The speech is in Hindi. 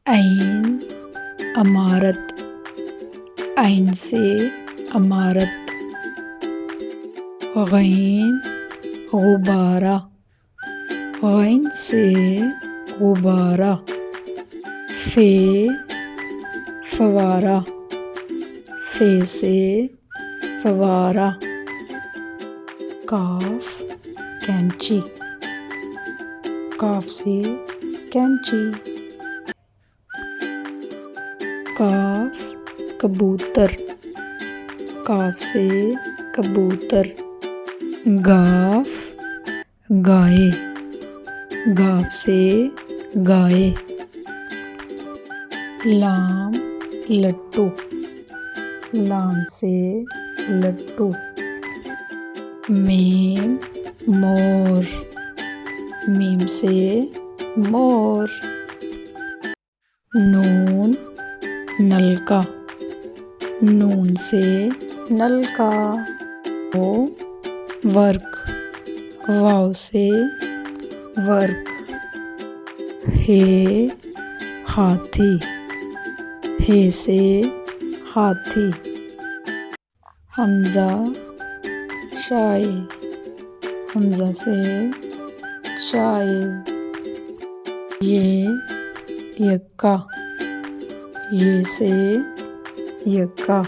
ऐन अमारत, ऐन से अमारत। गैन गुब्बारा, गैन से गुब्बारा। फे फवारा, फे से फवारा। काफ कैंची, काफ से कैंची। काफ कबूतर, काफ से कबूतर। गाफ गाय, गाफ से गाय। लाम लट्टू, लाम से लट्टू। मीम मोर, मीम से मोर। नून नलका, नून से नलका। वो वर्क, वाव से वर्क। हे हाथी, हे से हाथी। हमजा शाय, हमजा से चाय। ये यक्का, ये से यक्का।